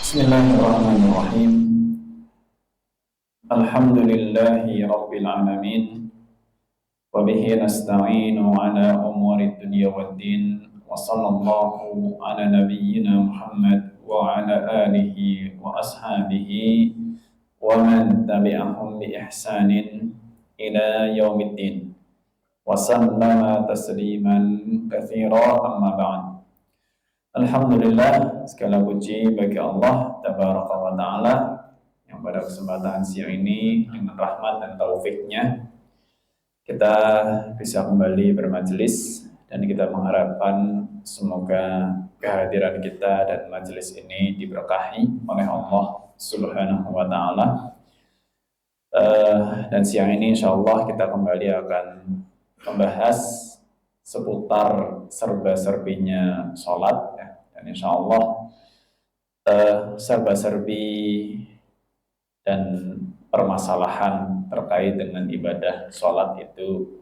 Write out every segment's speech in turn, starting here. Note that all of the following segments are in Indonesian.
Bismillahirrahmanirrahim. Alhamdulillahi rabbil alamin. Wa bihi nasta'inu ala umuri dunya waddin. Wa sallallahu ala nabiyyina Muhammad wa ala alihi wa ashabihi wa man tabi'ahum bi ihsanin ila yaumiddin. Wa sallama tasliman katsira, amma ba'd. Alhamdulillah, segala puji bagi Allah Tabaraka wa Ta'ala yang pada kesempatan siang ini dengan rahmat dan taufiknya kita bisa kembali bermajelis, dan kita mengharapkan semoga kehadiran kita dan majelis ini diberkahi oleh Allah Subhanahu wa Ta'ala. Dan siang ini insya Allah kita kembali akan membahas seputar serba-serbinya sholat, ya. Dan insya Allah serba-serbi dan permasalahan terkait dengan ibadah sholat itu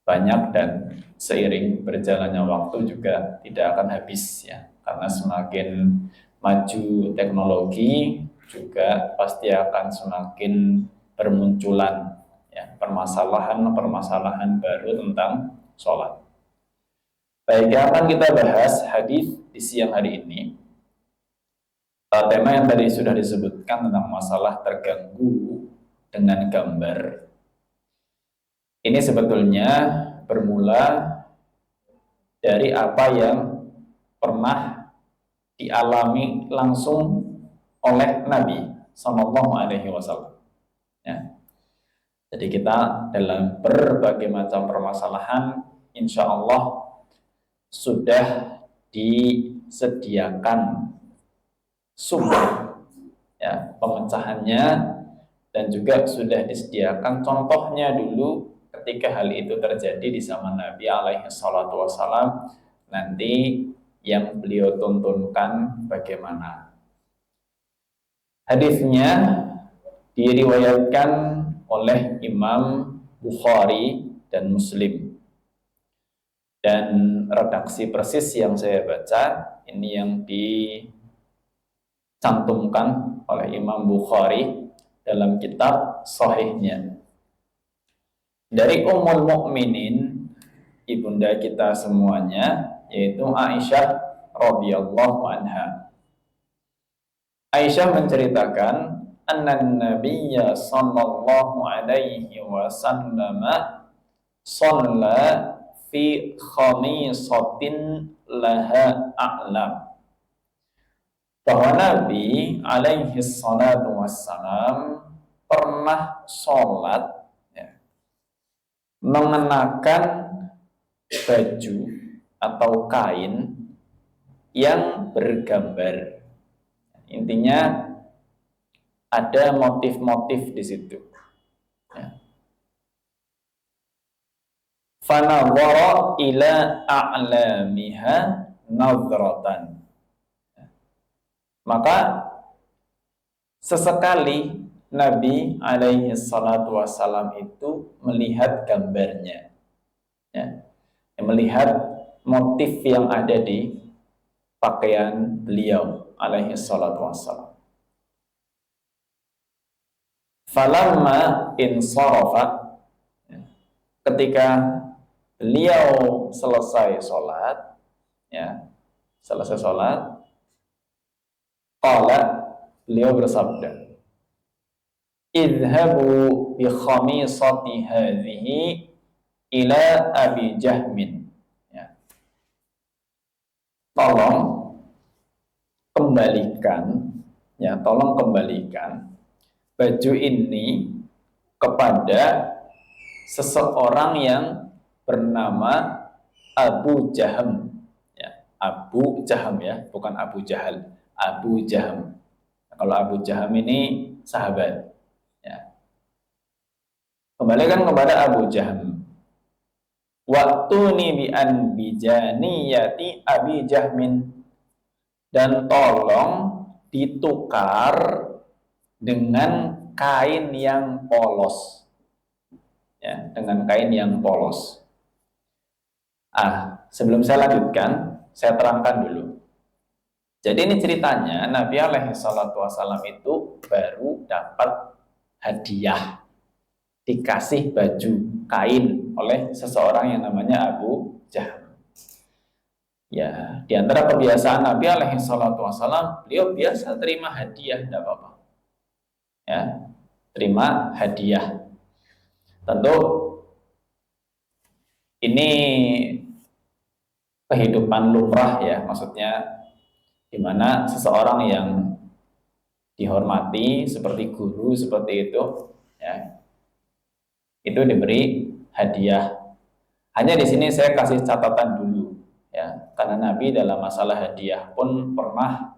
banyak, dan seiring berjalannya waktu juga tidak akan habis, ya. Karena semakin maju teknologi juga pasti akan semakin bermunculan, ya, permasalahan-permasalahan baru tentang sholat. Baik, akan kita bahas hadis di siang hari ini. Tema yang tadi sudah disebutkan tentang masalah terganggu dengan gambar. Ini sebetulnya bermula dari apa yang pernah dialami langsung oleh Nabi Sallallahu Alaihi Wasallam. Ya. Jadi kita dalam berbagai macam permasalahan, insya Allah sudah disediakan sumber, ya, pemecahannya, dan juga sudah disediakan contohnya dulu ketika hal itu terjadi di zaman Nabi alaihi salatu wassalam, nanti yang beliau tuntunkan bagaimana. Hadisnya diriwayatkan oleh Imam Bukhari dan Muslim. Dan redaksi persis yang saya baca ini yang dicantumkan oleh Imam Bukhari dalam kitab Sahihnya. Dari Ummul Mukminin, ibunda kita semuanya, yaitu Aisyah radhiyallahu anha. Aisyah menceritakan annan nabiyya sallallahu alaihi wasallam shalla fi khamisatin laha a'lam, bahwa Nabi alaihi salatu wassalam pernah sholat, ya, mengenakan baju atau kain yang bergambar. Intinya ada motif-motif di situ. Fanadhara ila a'lamiha nadhratan. Maka sesekali Nabi alaihi salatu wassalam itu melihat gambarnya, ya, melihat motif yang ada di pakaian beliau alaihi salatu wassalam. Falamma insarafa, ketika beliau selesai sholat, ya, selesai sholat, qala, beliau bersabda, idhabu bi khamisati hadhihi ila Abi Jahmin, ya. Tolong kembalikan, ya, tolong kembalikan baju ini kepada seseorang yang bernama Abu Jaham, ya, Abu Jaham, ya, bukan Abu Jahal, Abu Jaham. Kalau Abu Jaham ini sahabat, ya. Kembalikan kepada Abu Jaham. Waktuni bi an bijaniyati Abi Jahmin, dan tolong ditukar dengan kain yang polos, ya, dengan kain yang polos. Sebelum saya lanjutkan, saya terangkan dulu. Jadi ini ceritanya Nabi alaihi salatu wasallam itu baru dapat hadiah, dikasih baju kain oleh seseorang yang namanya Abu Jahal. Ya, di antara kebiasaan Nabi alaihi salatu wasallam, beliau biasa terima hadiah, tidak apa-apa. Ya, terima hadiah. Tentu ini kehidupan lumrah ya, maksudnya di mana seseorang yang dihormati seperti guru seperti itu, ya, itu diberi hadiah. Hanya di sini saya kasih catatan dulu, ya, karena Nabi dalam masalah hadiah pun pernah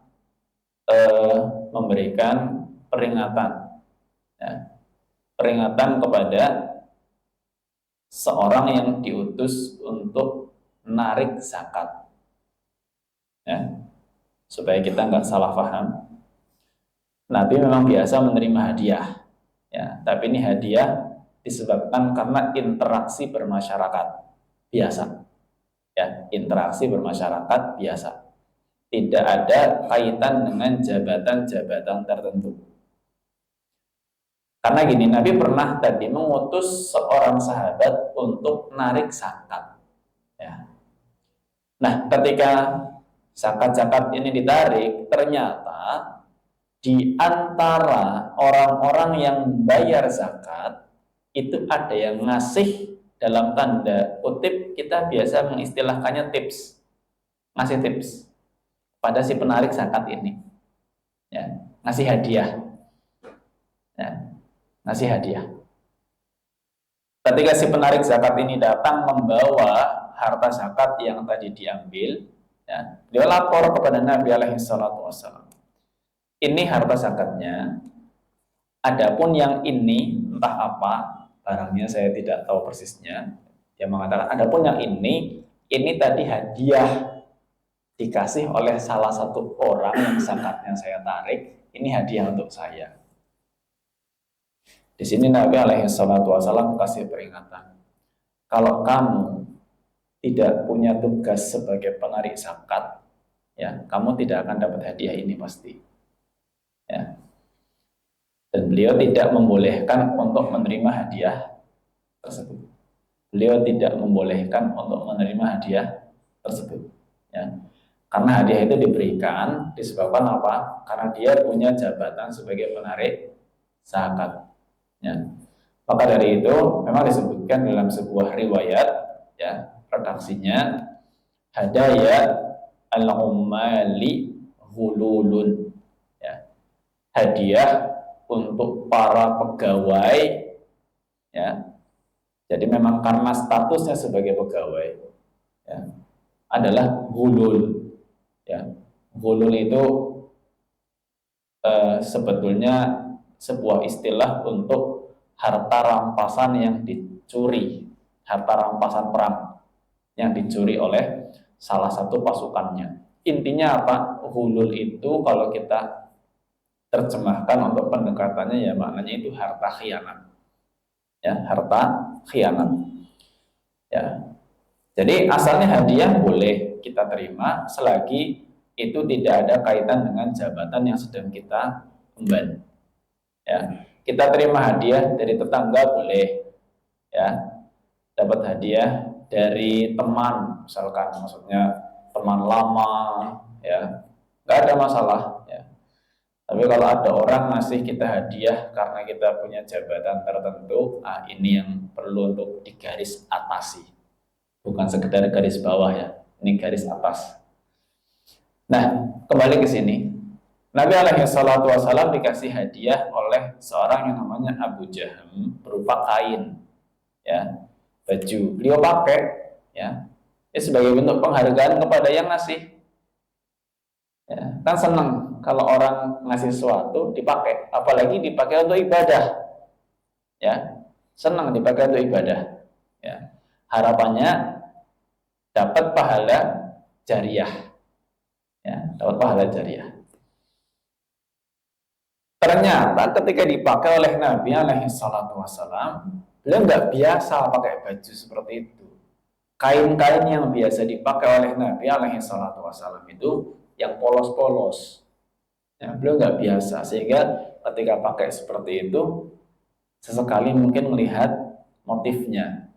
memberikan peringatan, ya, peringatan kepada seorang yang diutus untuk menarik zakat, ya, supaya kita nggak salah paham. Nabi memang biasa menerima hadiah, ya, tapi ini hadiah disebabkan karena interaksi bermasyarakat biasa, ya, interaksi bermasyarakat biasa, tidak ada kaitan dengan jabatan-jabatan tertentu. Karena gini, Nabi pernah tadi mengutus seorang sahabat untuk narik zakat, ya. Nah, ketika zakat-zakat ini ditarik, ternyata di antara orang-orang yang bayar zakat itu ada yang ngasih, dalam tanda kutip kita biasa mengistilahkannya tips, ngasih tips pada si penarik zakat ini, ya, ngasih hadiah, ya, ngasih hadiah. Ketika si penarik zakat ini datang membawa harta zakat yang tadi diambil, ya, dia lapor kepada Nabi alaihi salatu wassalam, ini harta zakatnya, adapun yang ini entah apa barangnya, saya tidak tahu persisnya. Dia mengatakan, adapun yang ini tadi hadiah dikasih oleh salah satu orang yang zakatnya saya tarik, ini hadiah untuk saya. Di sini Nabi alaihi salatu wasallam kasih peringatan, kalau kamu tidak punya tugas sebagai penarik zakat, ya, kamu tidak akan dapat hadiah ini pasti, ya. Dan beliau tidak membolehkan untuk menerima hadiah tersebut. Beliau tidak membolehkan untuk menerima hadiah tersebut, ya. Karena hadiah itu diberikan disebabkan apa? Karena dia punya jabatan sebagai penarik zakat, ya. Maka dari itu memang disebutkan dalam sebuah riwayat, ya, redaksinya, hadaya al-ummali ghululun, ya, hadiah untuk para pegawai, ya. Jadi memang karena statusnya sebagai pegawai, ya, adalah ghulul, ya. Ghulul itu sebetulnya sebuah istilah untuk harta rampasan yang dicuri, harta rampasan perang yang dicuri oleh salah satu pasukannya. Intinya apa? Ghulul itu kalau kita terjemahkan untuk pendekatannya, ya, maknanya itu harta khianat, ya, harta khianat, ya. Jadi asalnya hadiah boleh kita terima selagi itu tidak ada kaitan dengan jabatan yang sedang kita emban, ya. Kita terima hadiah dari tetangga boleh, ya, dapat hadiah dari teman misalkan, maksudnya teman lama, ya, nggak ada masalah, ya. Tapi kalau ada orang ngasih kita hadiah karena kita punya jabatan tertentu, ini yang perlu untuk digaris atasi, bukan sekedar garis bawah, ya, ini garis atas. Nah, kembali ke sini, Nabi alaihi salatu wasallam dikasih hadiah oleh seorang yang namanya Abu Jahal berupa kain, ya, baju. Beliau pakai, ya, sebagai bentuk penghargaan kepada yang ngasih, ya. Kan senang kalau orang ngasih sesuatu dipakai, apalagi dipakai untuk ibadah, ya, senang dipakai untuk ibadah, ya. Harapannya dapat pahala jariah, ya, dapat pahala jariah. Ternyata ketika dipakai oleh Nabi alaihi salatu wassalam, beliau nggak biasa pakai baju seperti itu. Kain-kain yang biasa dipakai oleh Nabi alaihi salatu wassalam itu yang polos-polos. Ya, beliau nggak biasa, sehingga ketika pakai seperti itu, sesekali mungkin melihat motifnya.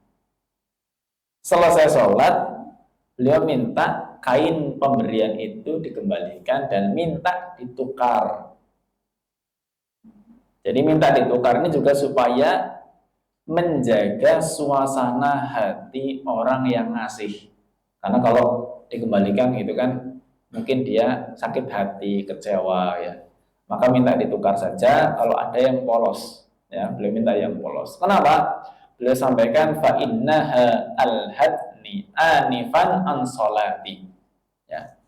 Selesai sholat, beliau minta kain pemberian itu dikembalikan dan minta ditukar. Jadi minta ditukar ini juga supaya menjaga suasana hati orang yang ngasih. Karena kalau dikembalikan gitu kan, mungkin dia sakit hati, kecewa ya. Maka minta ditukar saja kalau ada yang polos. Ya, beliau minta yang polos. Kenapa? Beliau sampaikan fa innaha alhadni anifan an sholati. Ya.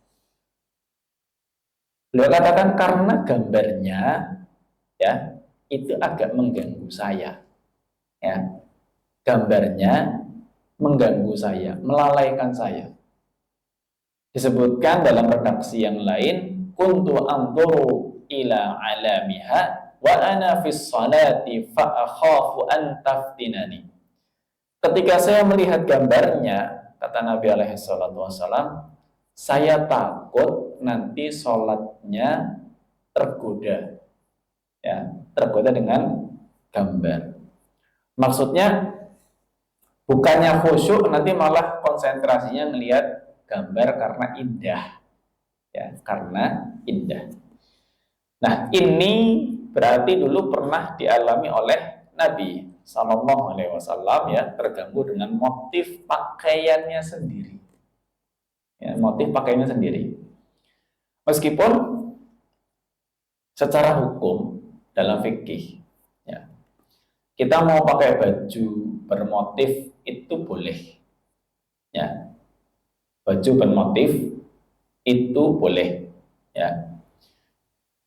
Beliau katakan karena gambarnya ya itu agak mengganggu saya. Ya. Gambarnya mengganggu saya, melalaikan saya. Disebutkan dalam redaksi yang lain, kuntu anzuru ila alamiha wa ana fis salati fa akhafu an taftinani. Ketika saya melihat gambarnya, kata Nabi alaihi salatu wasallam, saya takut nanti sholatnya tergoda. Ya, tergoda dengan gambar. Maksudnya bukannya khusyuk, nanti malah konsentrasinya melihat gambar karena indah, ya, karena indah. Nah, ini berarti dulu pernah dialami oleh Nabi Sallallahu Alaihi Wasallam, ya, terganggu dengan motif pakaiannya sendiri, ya, motif pakaiannya sendiri. Meskipun secara hukum dalam fikih, ya, kita mau pakai baju bermotif itu boleh, ya. Baju bermotif itu boleh, ya.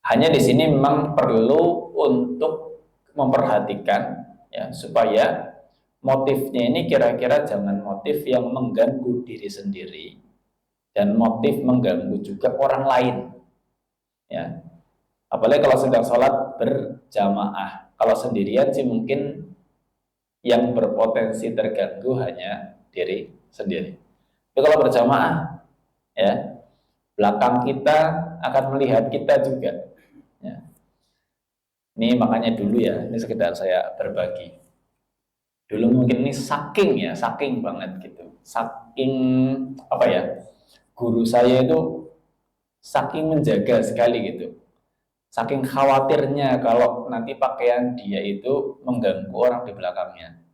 Hanya di sini memang perlu untuk memperhatikan, ya, supaya motifnya ini kira-kira jangan motif yang mengganggu diri sendiri dan motif mengganggu juga orang lain, ya. Apalagi kalau sedang sholat berjamaah. Kalau sendirian sih mungkin yang berpotensi terganggu hanya diri sendiri. Tapi kalau berjamaah, ya, belakang kita akan melihat kita juga. Ya. Ini makanya dulu ya, ini sekedar saya berbagi. Dulu mungkin ini saking banget gitu, saking apa ya, guru saya itu saking menjaga sekali gitu, saking khawatirnya kalau nanti pakaian dia itu mengganggu orang di belakangnya.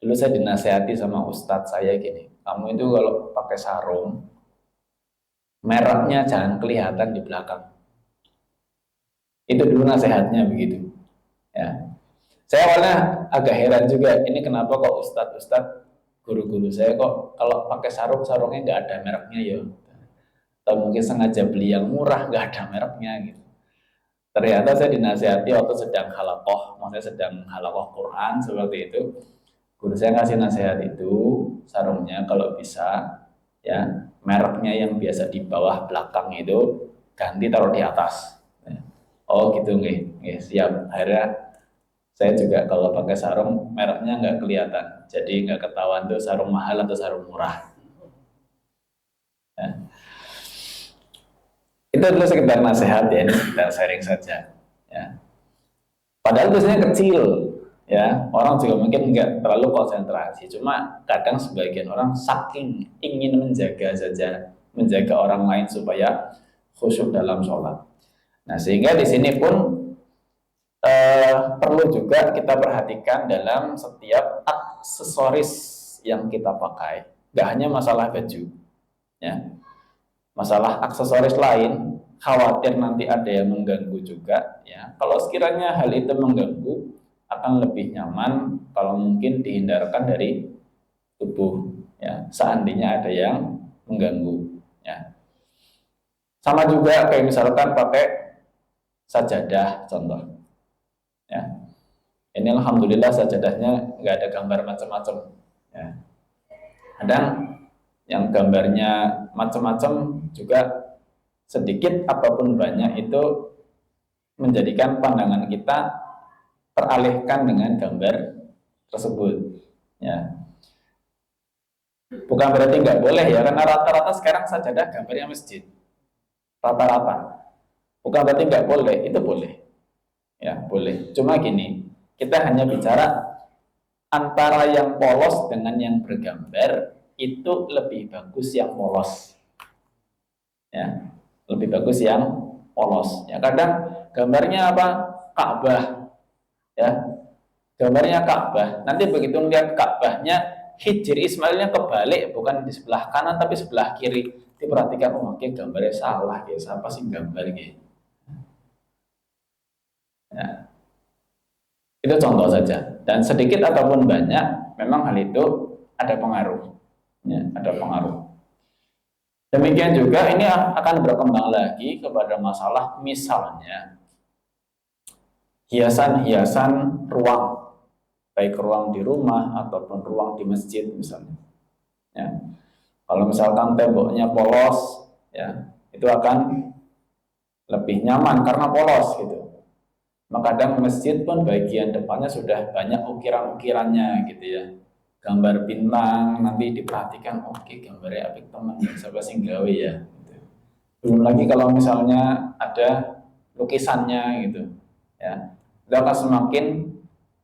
Dulu saya dinasehati sama ustadz saya gini, kamu itu kalau pakai sarung, mereknya jangan kelihatan di belakang. Itu dulu nasihatnya begitu. Ya. Saya awalnya agak heran juga, ini kenapa kok ustadz guru-guru saya kok kalau pakai sarungnya nggak ada mereknya ya? Atau mungkin sengaja beli yang murah nggak ada mereknya gitu. Ternyata saya dinasihati waktu sedang halakoh, maksudnya sedang halakoh Quran seperti itu. Guru saya ngasih nasihat itu, sarungnya kalau bisa ya mereknya yang biasa di bawah belakang itu ganti taruh di atas. Oh gitu nggih, siap. Akhirnya saya juga kalau pakai sarung mereknya nggak kelihatan, jadi nggak ketahuan tuh sarung mahal atau sarung murah. Ya. Itu dulu sekedar nasihat ya, ini sekedar sharing saja. Ya. Padahal biasanya kecil, ya, orang juga mungkin nggak terlalu konsentrasi. Cuma kadang sebagian orang saking ingin menjaga saja, menjaga orang lain supaya khusyuk dalam sholat. Nah, sehingga di sini pun perlu juga kita perhatikan dalam setiap aksesoris yang kita pakai. Gak hanya masalah baju, ya, masalah aksesoris lain, khawatir nanti ada yang mengganggu juga, ya. Kalau sekiranya hal itu mengganggu, akan lebih nyaman kalau mungkin dihindarkan dari tubuh, ya, seandainya ada yang mengganggu, ya. Sama juga kayak misalkan pakai sajadah contoh, ya. Ini alhamdulillah sajadahnya nggak ada gambar macam-macam, ya. Kadang yang gambarnya macam-macam juga sedikit apapun banyak itu menjadikan pandangan kita teralihkan dengan gambar tersebut, ya. Bukan berarti nggak boleh ya, karena rata-rata sekarang sajadah gambarnya masjid, rata-rata. Bukan berarti nggak boleh, itu boleh. Ya, boleh. Cuma gini, kita hanya bicara antara yang polos dengan yang bergambar, itu lebih bagus yang polos. Ya, lebih bagus yang polos. Ya, kadang gambarnya apa? Ka'bah. Ya, gambarnya Ka'bah. Nanti begitu melihat Ka'bahnya, Hijri Ismailnya kebalik, bukan di sebelah kanan tapi sebelah kiri. Diperhatikan, oh, oke, gambarnya salah, guys. Apa sih gambar gitu? Ya, itu contoh saja. Dan sedikit ataupun banyak, memang hal itu ada pengaruh. Ya, ada pengaruh. Demikian juga ini akan berkembang lagi kepada masalah misalnya hiasan-hiasan ruang, baik ruang di rumah ataupun ruang di masjid misalnya. Ya. Kalau misalkan temboknya polos, ya itu akan lebih nyaman karena polos gitu. Maka kadang masjid pun bagian depannya sudah banyak ukiran-ukirannya gitu ya. Gambar bintang, nanti diperhatikan, oke, gambarnya apik teman, siapa sih gawe ya. Gitu. Belum lagi kalau misalnya ada lukisannya gitu, ya, itu akan semakin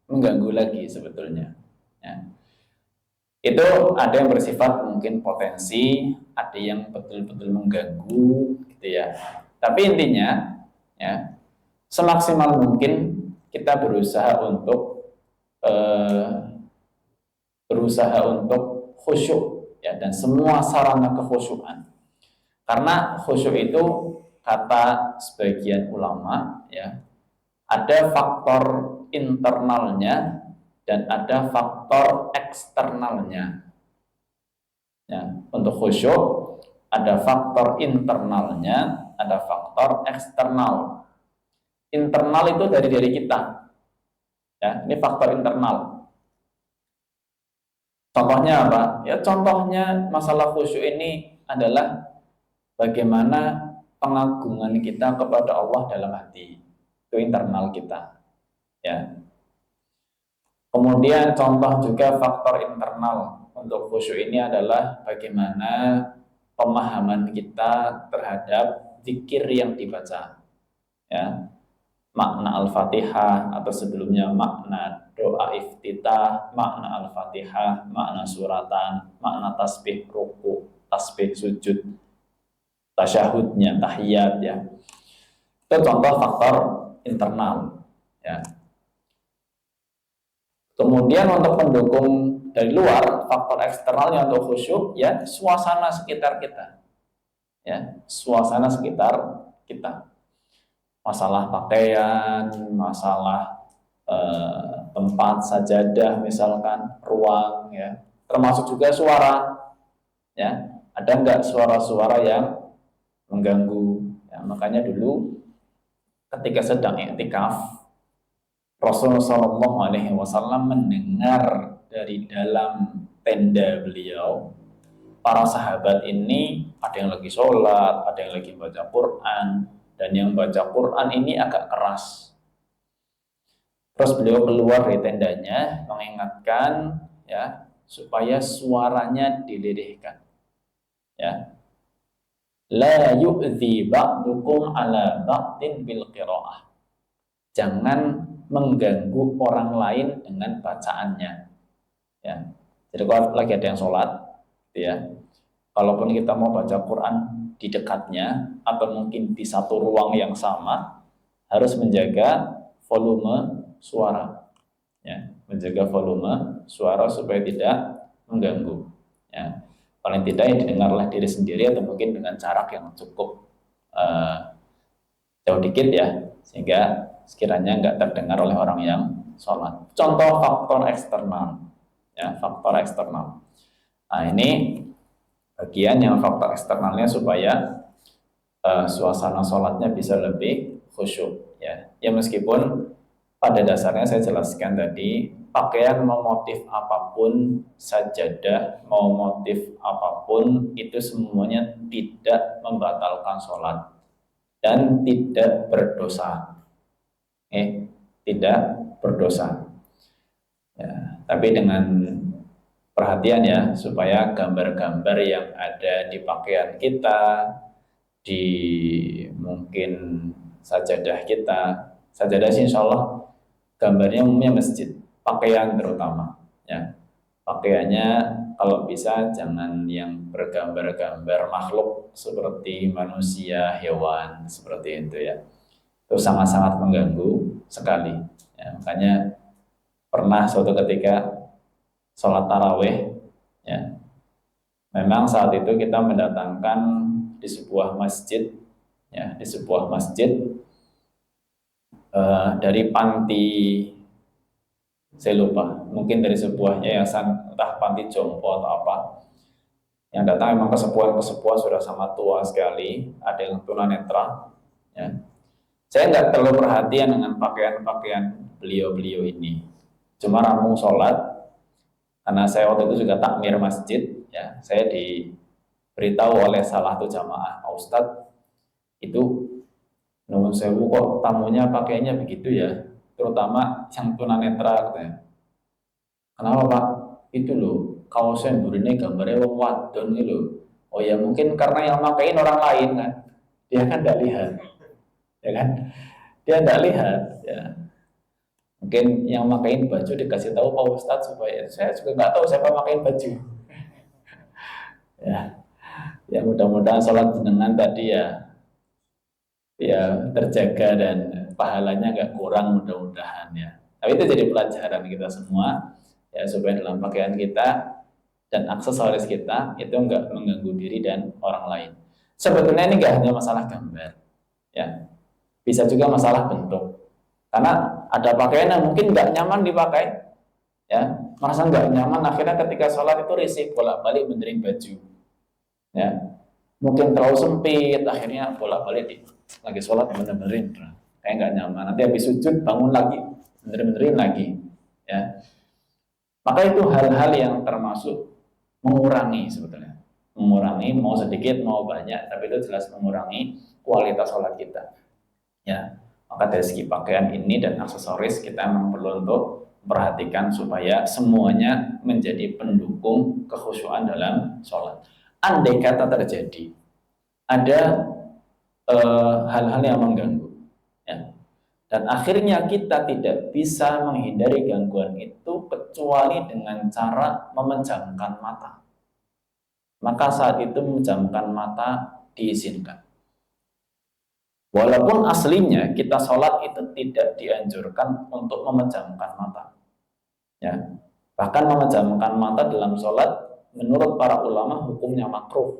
mengganggu lagi sebetulnya. Ya. Itu ada yang bersifat mungkin potensi, ada yang betul-betul mengganggu, gitu ya. Tapi intinya, ya, semaksimal mungkin kita berusaha untuk khusyuk, ya, dan semua sarana kekhusyukan. Karena khusyuk itu kata sebagian ulama, ya, ada faktor internalnya dan ada faktor eksternalnya. Ya, untuk khusyuk ada faktor internalnya, ada faktor eksternal. Internal itu dari diri kita. Ya, ini faktor internal. Contohnya apa? Ya, contohnya masalah khusyuk ini adalah bagaimana pengagungan kita kepada Allah dalam hati. Itu internal kita. Ya. Kemudian contoh juga faktor internal untuk khusyuk ini adalah bagaimana pemahaman kita terhadap zikir yang dibaca. Ya. Makna Al-Fatihah atau sebelumnya makna doa iftitah, makna Al-Fatihah, makna suratan, makna tasbih ruku, tasbih sujud, tasyahudnya, tahiyat, ya. Itu contoh faktor internal, ya. Kemudian untuk pendukung dari luar, faktor eksternalnya untuk khusyuk, ya, suasana sekitar kita, ya, suasana sekitar kita. Masalah pakaian, masalah tempat sajadah misalkan, ruang, ya, termasuk juga suara, ya, ada nggak suara-suara yang mengganggu, ya, makanya dulu ketika sedang i'tikaf Rasulullah SAW mendengar dari dalam tenda beliau para sahabat ini ada yang lagi sholat, ada yang lagi baca Quran, dan yang baca Quran ini agak keras. Terus beliau keluar dari tendanya mengingatkan, ya, supaya suaranya dilirihkan. Ya. La yu'dhi ba'dukum ala ba'din bil qira'ah. Jangan mengganggu orang lain dengan bacaannya. Ya. Jadi kalau lagi ada yang sholat, ya, kalaupun kita mau baca Quran di dekatnya atau mungkin di satu ruang yang sama, harus menjaga volume suara, ya, menjaga volume suara supaya tidak mengganggu, ya. Paling tidak yang didengar oleh diri sendiri atau mungkin dengan jarak yang cukup jauh dikit, ya, sehingga sekiranya nggak terdengar oleh orang yang sholat. Contoh faktor eksternal, ya, faktor eksternal. Nah, ini bagian yang faktor eksternalnya supaya suasana sholatnya bisa lebih khusyuk, ya. Ya, meskipun pada dasarnya saya jelaskan tadi, pakaian mau motif apapun, sajadah mau motif apapun, itu semuanya tidak membatalkan sholat dan tidak berdosa. Tidak berdosa. Ya, tapi dengan perhatian, ya, supaya gambar-gambar yang ada di pakaian kita di mungkin sajadah kita. Sajadah sih insya Allah gambarnya umumnya masjid, pakaian terutama ya. Pakaiannya kalau bisa jangan yang bergambar-gambar makhluk seperti manusia, hewan, seperti itu ya. Itu sangat-sangat mengganggu sekali ya. Makanya pernah suatu ketika sholat taraweh ya, memang saat itu kita mendatangkan di sebuah masjid ya, di sebuah masjid dari panti, saya lupa, mungkin dari sebuah yayasan, entah panti jompo atau apa. Yang datang memang kesepuhan sudah sangat tua sekali, ada yang tunanetra ya. Saya nggak terlalu perhatian dengan pakaian-pakaian beliau-beliau ini, cuma rampung sholat, karena saya waktu itu juga takmir masjid ya. Saya diberitahu oleh salah satu jamaah, Pak Ustadz, itu nuwun sewu kok tamunya pakainya begitu ya, terutama yang tunanetra katanya. Kenapa Pak? Itu loh, kaosnya burine gambarnya wong wadon gitu. Oh ya mungkin karena yang makain orang lain kan, dia kan tidak lihat, ya kan? Dia tidak lihat, ya. Mungkin yang makain baju dikasih tahu Pak Ustadz supaya saya juga nggak tahu siapa makain baju. Ya, ya mudah-mudahan sholat jenengan tadi ya terjaga dan pahalanya nggak kurang mudah-mudahan ya. Tapi itu jadi pelajaran kita semua ya, supaya dalam pakaian kita dan aksesoris kita itu nggak mengganggu diri dan orang lain. Sebetulnya ini nggak hanya masalah gambar ya, bisa juga masalah bentuk. Karena ada pakaian yang mungkin nggak nyaman dipakai ya, merasa nggak nyaman, akhirnya ketika sholat itu risih bolak-balik benerin baju ya, mungkin terlalu sempit, akhirnya bolak-balik lagi sholat bener-benerin, kayak nggak nyaman, nanti habis sujud bangun lagi bener-benerin lagi ya. Maka itu hal-hal yang termasuk mengurangi, sebetulnya mengurangi, mau sedikit mau banyak, tapi itu jelas mengurangi kualitas sholat kita ya. Maka dari segi pakaian ini dan aksesoris kita memang perlu untuk perhatikan supaya semuanya menjadi pendukung kekhusyuan dalam sholat. Andai kata terjadi ada hal-hal yang mengganggu ya, dan akhirnya kita tidak bisa menghindari gangguan itu kecuali dengan cara memejamkan mata, maka saat itu memejamkan mata diizinkan. Walaupun aslinya kita sholat itu tidak dianjurkan untuk memejamkan mata ya. Bahkan memejamkan mata dalam sholat menurut para ulama hukumnya makruh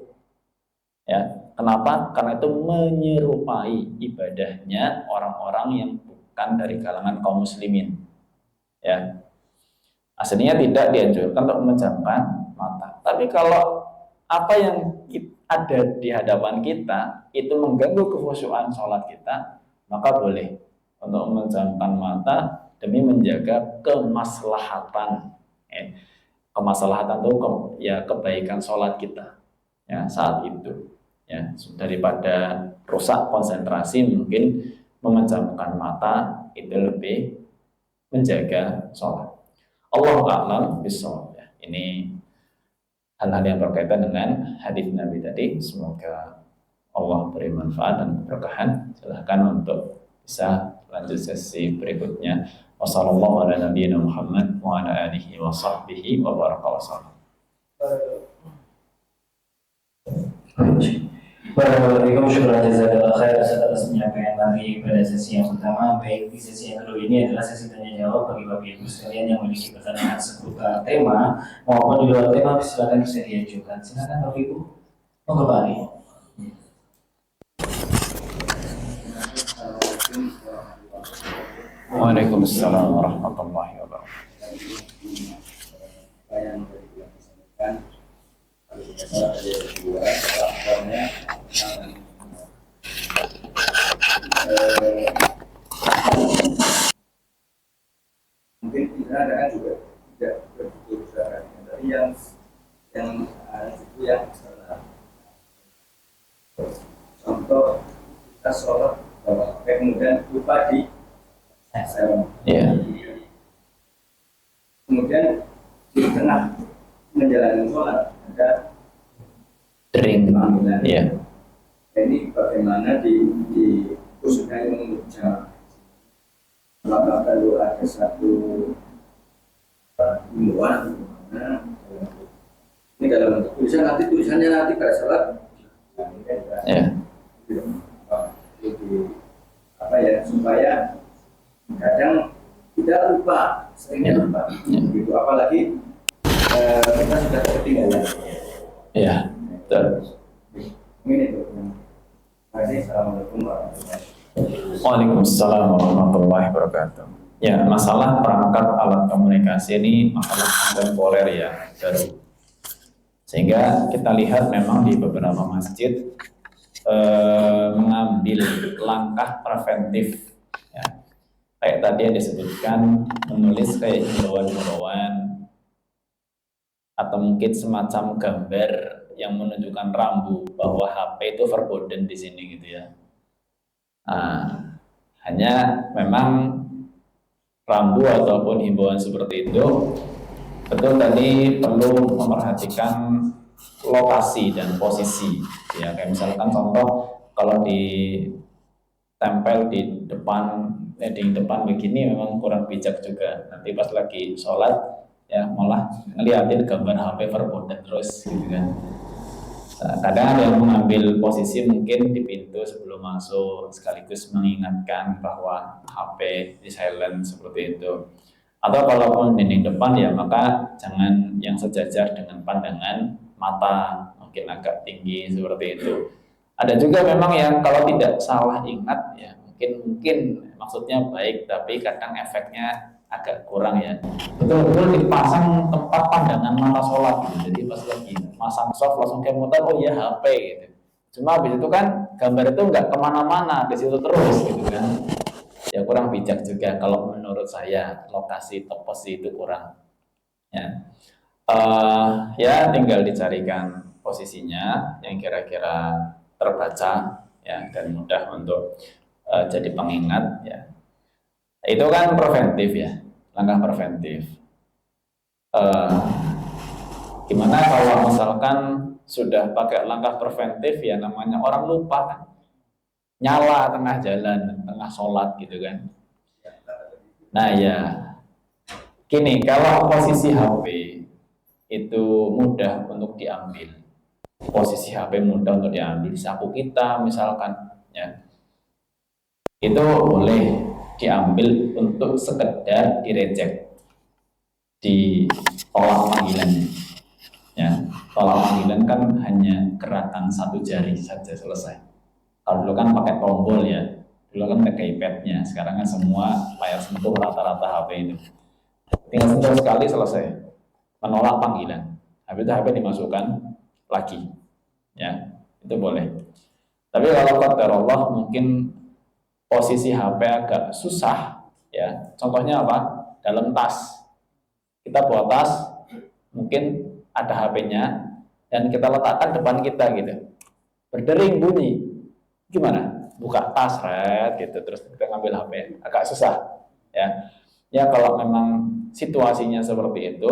ya. Kenapa? Karena itu menyerupai ibadahnya orang-orang yang bukan dari kalangan kaum muslimin ya. Aslinya tidak dianjurkan untuk memejamkan mata. Tapi kalau apa yang ada di hadapan kita itu mengganggu kekhusyuan sholat kita, maka boleh untuk memejamkan mata demi menjaga kemaslahatan ya. Kemaslahatan itu ya kebaikan sholat kita ya saat itu ya, daripada rusak konsentrasi mungkin memejamkan mata itu lebih menjaga sholat. Allahu a'lam bishawab ya. Ini hal-hal yang berkaitan dengan hadis Nabi tadi. Semoga Allah beri manfaat dan keberkahan. Silahkan untuk bisa lanjut sesi berikutnya. Wassalamualaikum warahmatullahi wabarakatuh wa ala alihi wa sahbihi wa baraka wa sallam. Waalaikumsalam, syukur jazakallah khair atas penyampaian tadi pada sesi yang pertama. Baik, di sesi yang kedua ini adalah sesi tanya jawab bagi bapak ibu sekalian yang memiliki pertanyaan seputar tema maupun di luar tema, silakan bisa diajukan. Silakan bapak ibu. Mau kembali. Waalaikumsalam warahmatullahi wabarakatuh. Mungkin kita ada juga tidak begitu besar dari yang itu yang salah. Contoh kita sholat kemudian lupa di kemudian di tengah menjalani sholat ada drink ya. ini bagaimana di khususnya yang mengucap, apakah perlu ada satu himbauan bagaimana ini dalam bentuk tulisan, nanti tulisannya nanti pada saat apa ya, supaya kadang kita lupa, seringnya lupa gitu, apalagi kita sudah ketinggalan. Ya, betul. Ini itu. Terima kasih. Assalamualaikum warahmatullahi wabarakatuh. Waalaikumsalam warahmatullahi wabarakatuh. Ya, masalah perangkat alat komunikasi ini masalah kontemporer ya, baru. Sehingga kita lihat memang di beberapa masjid mengambil langkah preventif. Ya. Kayak tadi yang disebutkan, menulis kayak himbauan-himbauan atau mungkin semacam gambar yang menunjukkan rambu bahwa HP itu verboten di sini gitu ya. Nah, hanya memang rambu ataupun himbauan seperti itu betul tadi perlu memperhatikan lokasi dan posisi ya, kayak misalkan contoh kalau ditempel di depan begini memang kurang bijak juga, nanti pas lagi sholat ya malah ngeliatin gambar HP verboten terus gitu kan. Kadang ada yang mengambil posisi mungkin di pintu sebelum masuk sekaligus mengingatkan bahwa HP di silent seperti itu. Atau kalaupun dinding depan ya maka jangan yang sejajar dengan pandangan mata, mungkin agak tinggi seperti itu. Ada juga memang yang kalau tidak salah ingat ya mungkin maksudnya baik tapi kadang efeknya agak kurang ya. Betul-betul dipasang tempat pandangan mata sholat gitu. Jadi pas lagi masang soft langsung kayak muter, oh iya HP gitu. Cuma habis itu kan gambar itu nggak kemana-mana, di situ terus gitu kan. Ya kurang bijak juga kalau menurut saya, lokasi posisi itu kurang. Ya, ya tinggal dicarikan posisinya yang kira-kira terbaca ya dan mudah untuk jadi pengingat ya. Itu kan preventif ya, langkah preventif. Gimana kalau misalkan sudah pakai langkah preventif ya namanya orang lupa kan, nyala tengah jalan, tengah sholat gitu kan. Nah ya, gini, kalau posisi HP itu mudah untuk diambil, posisi HP mudah untuk diambil, saku kita misalkan ya, itu boleh diambil untuk sekedar direject di tolak panggilannya ya. Tolak panggilan kan hanya gerakan satu jari saja selesai. Kalau dulu kan pakai tombol ya, dulu kan pakai iPad-nya, sekarang kan semua layar sentuh rata-rata HP itu tinggal sentuh sekali selesai, menolak panggilan. Habis itu HP dimasukkan lagi ya, itu boleh. Tapi kalau qadarullah mungkin posisi HP agak susah ya, contohnya apa, dalam tas, kita bawa tas mungkin ada HP-nya dan kita letakkan depan kita gitu, berdering bunyi, gimana buka tas red gitu terus kita ngambil HP, agak susah ya. Ya kalau memang situasinya seperti itu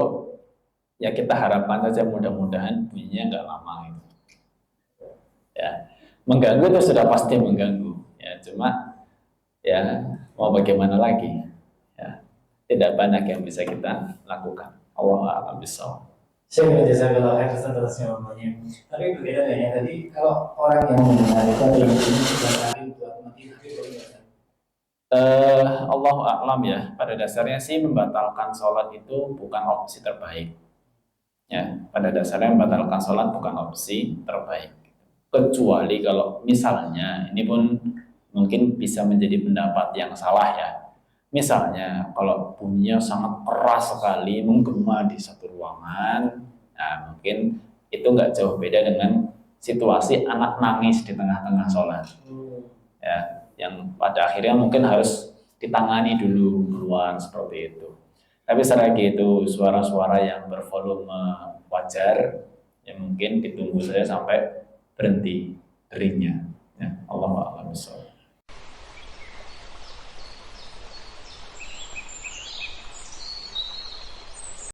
ya kita harapkan saja mudah-mudahan bunyinya nggak lama gitu ya. Mengganggu itu sudah pasti mengganggu ya, cuma ya mau bagaimana lagi ya, tidak banyak yang bisa kita lakukan. Allah a'lam bishawab. Saya jazakallah khair atas jawabannya. Tapi berbeda ya tadi, kalau orang yang mendengar itu ada yang ini sudah kali buat mati tapi Allah a'lam ya. Pada dasarnya sih membatalkan sholat itu bukan opsi terbaik. Ya, pada dasarnya membatalkan sholat bukan opsi terbaik. Kecuali kalau misalnya ini pun mungkin bisa menjadi pendapat yang salah ya. Misalnya kalau bunyinya sangat keras sekali, menggema di satu ruangan, nah mungkin itu nggak jauh beda dengan situasi anak nangis di tengah-tengah sholat. Ya, yang pada akhirnya mungkin harus ditangani dulu keluar seperti itu. Tapi setelah itu suara-suara yang bervolume wajar, ya mungkin ditunggu saja sampai berhenti deringnya. Ya, Allah a'lam bishawab.